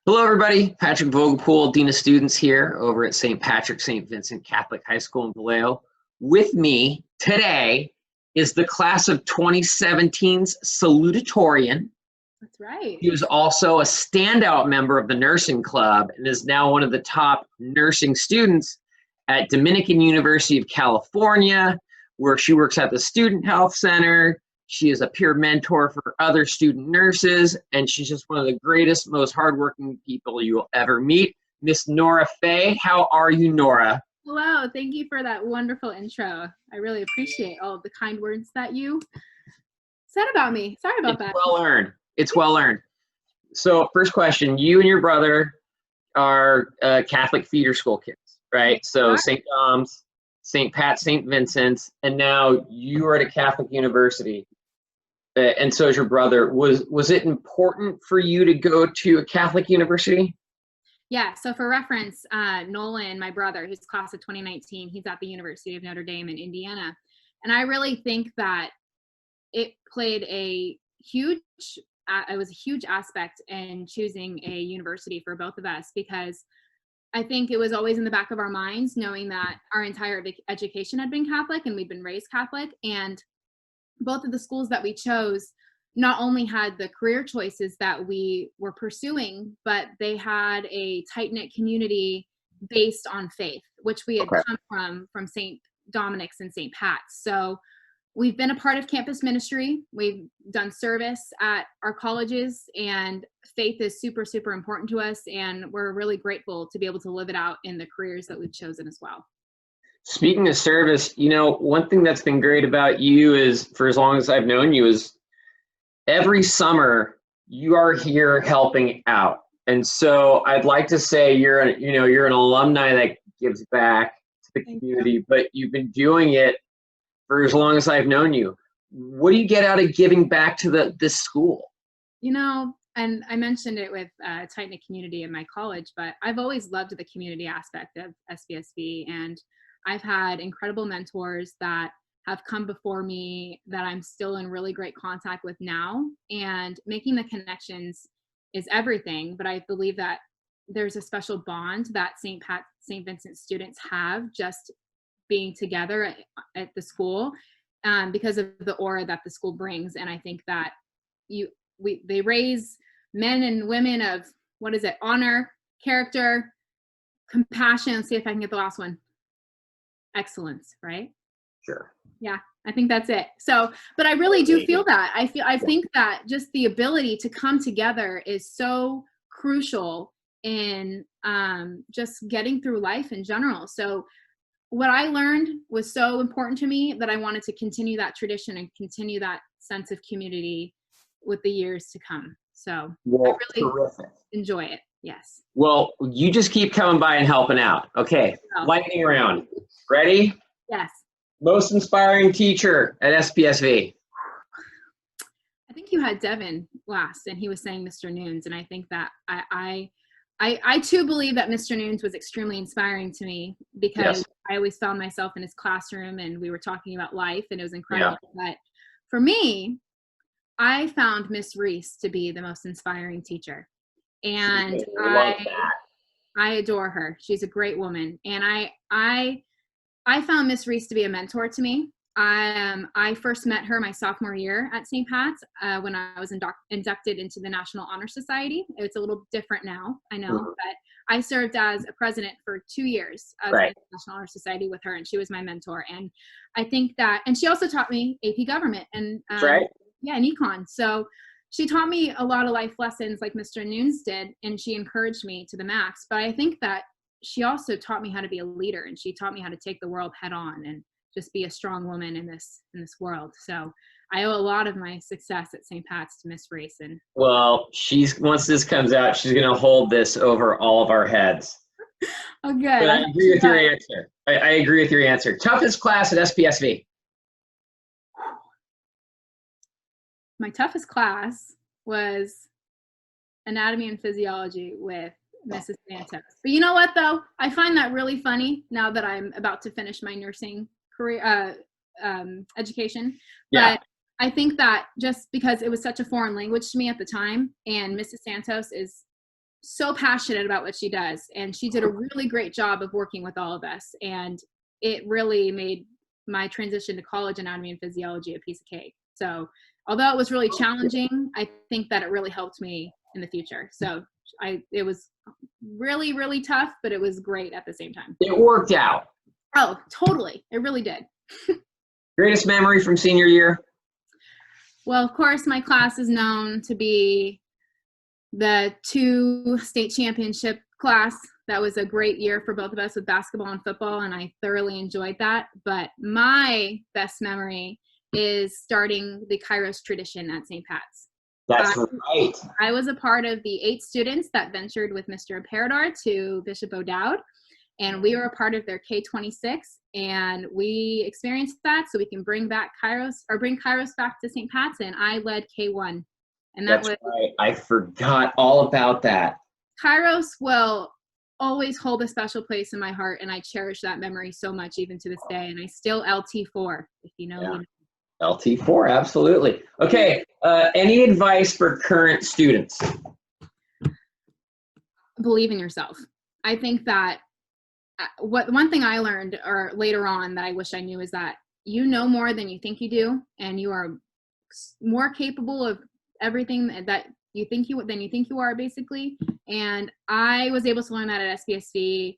Hello, everybody. Patrick Vogelpohl, Dean of Students here over at St. Patrick, St. Vincent Catholic High School in Vallejo. With me today is the class of 2017's salutatorian. That's right. He was also a standout member of the nursing club and is now one of the top nursing students at Dominican University of California, where she works at the Student Health Center. She is a peer mentor for other student nurses, and she's just one of the greatest, most hardworking people you will ever meet. Miss Nora Fey, how are you, Nora? Hello, thank you for that wonderful intro. I really appreciate all of the kind words that you said about me. Sorry about that. Well earned. It's well earned. So first question, you and your brother are Catholic feeder school kids, right? So St. Dom's, St. Pat, St. Vincent's, and now you are at a Catholic university. And so is your brother. Was it important for you to go to a Catholic university? Yeah, so for reference, Nolan, my brother, who's class of 2019, he's at the University of Notre Dame in Indiana. And I really think that it played it was a huge aspect in choosing a university for both of us, because I think it was always in the back of our minds, knowing that our entire education had been Catholic and we'd been raised Catholic. And both of the schools that we chose not only had the career choices that we were pursuing, but they had a tight-knit community based on faith, which we had come from St. Dominic's and St. Pat's. So we've been a part of campus ministry. We've done service at our colleges, and faith is super, super important to us. And we're really grateful to be able to live it out in the careers that we've chosen as well. Speaking of service, you know, one thing that's been great about you is, for as long as I've known you, is every summer you are here helping out. And so I'd like to say you're an alumni that gives back to the community, but you've been doing it for as long as I've known you. What do you get out of giving back to this school? You know, and I mentioned it with a tight-knit community in my college, but I've always loved the community aspect of SPSV, and I've had incredible mentors that have come before me that I'm still in really great contact with now, and making the connections is everything. But I believe that there's a special bond that St. Vincent students have just being together at the school, because of the aura that the school brings. And I think that they raise men and women of, honor, character, compassion. Let's see if I can get the last one. Excellence, right? Sure. Yeah, I think that's it. So, but I really do feel that. I think that just the ability to come together is so crucial in just getting through life in general. So what I learned was so important to me that I wanted to continue that tradition and continue that sense of community with the years to come. So I really enjoy it. Yes. Well, you just keep coming by and helping out. Okay, lightning round. Ready? Yes. Most inspiring teacher at SPSV? I think you had Devin last, and he was saying Mr. Nunes, and I think that I too believe that Mr. Nunes was extremely inspiring to me, because I always found myself in his classroom and we were talking about life, and it was incredible. But for me, I found Miss Reese to be the most inspiring teacher. And I adore her. She's a great woman. And I found Miss Reese to be a mentor to me. I first met her my sophomore year at St. Pat's when I was inducted into the National Honor Society. It's a little different now, I know, but I served as a president for 2 years of the National Honor Society with her, and she was my mentor. And I think that, and she also taught me AP government and and econ. So she taught me a lot of life lessons like Mr. Nunes did, and she encouraged me to the max. But I think that she also taught me how to be a leader, and she taught me how to take the world head on and just be a strong woman in this world. So I owe a lot of my success at St. Pat's to Miss Reese. And well, once this comes out, she's going to hold this over all of our heads. Oh, good. But I agree with your answer. I agree with your answer. Toughest class at SPSV? My toughest class was anatomy and physiology with Mrs. Santos. But you know what, though? I find that really funny now that I'm about to finish my nursing career education. But I think that just because it was such a foreign language to me at the time, and Mrs. Santos is so passionate about what she does, and she did a really great job of working with all of us, and it really made my transition to college anatomy and physiology a piece of cake. So although it was really challenging, I think that it really helped me in the future. So it was really, really tough, but it was great at the same time. It worked out. Oh, totally. It really did. Greatest memory from senior year? Well, of course, my class is known to be the 2 state championship class. That was a great year for both of us with basketball and football, and I thoroughly enjoyed that. But my best memory is starting the Kairos tradition at St. Pat's. That's right. I was a part of the 8 students that ventured with Mr. Paradar to Bishop O'Dowd, and we were a part of their K-26, and we experienced that so we can bring Kairos back to St. Pat's, and I led K-1. And That's right. I forgot all about that. Kairos will always hold a special place in my heart, and I cherish that memory so much even to this day, and I still LT4, if you know. Yeah. LT4, absolutely. Okay, any advice for current students? Believe in yourself. I think that one thing I learned or later on that I wish I knew is that you know more than you think you do, and you are more capable of everything that you think you are, basically. And I was able to learn that at SPSV,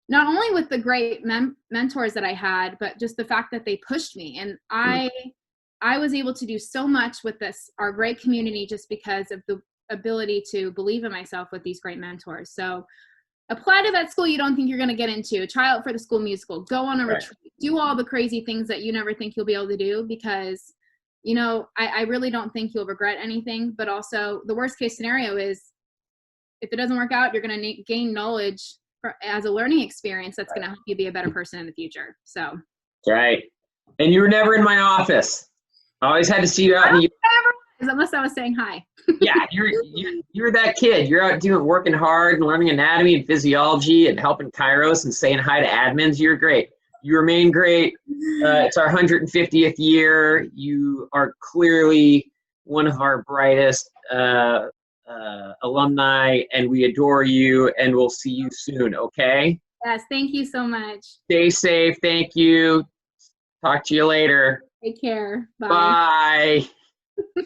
not only with the great mentors that I had, but just the fact that they pushed me. And I was able to do so much with our great community just because of the ability to believe in myself with these great mentors. So apply to that school you don't think you're going to get into. Try out for the school musical. Go on a retreat. Do all the crazy things that you never think you'll be able to do, because I really don't think you'll regret anything. But also, the worst case scenario is if it doesn't work out, you're going to gain knowledge as a learning experience that's going to help you be a better person in the future. So that's right. And you were never in my office. I always had to see you out in the unless I was saying hi. Yeah, you're that kid. You're out working hard and learning anatomy and physiology and helping Kairos and saying hi to admins. You're great. You remain great. It's our 150th year. You are clearly one of our brightest alumni, and we adore you, and we'll see you soon, okay? Yes, thank you so much. Stay safe. Thank you. Talk to you later. Take care. Bye. Bye.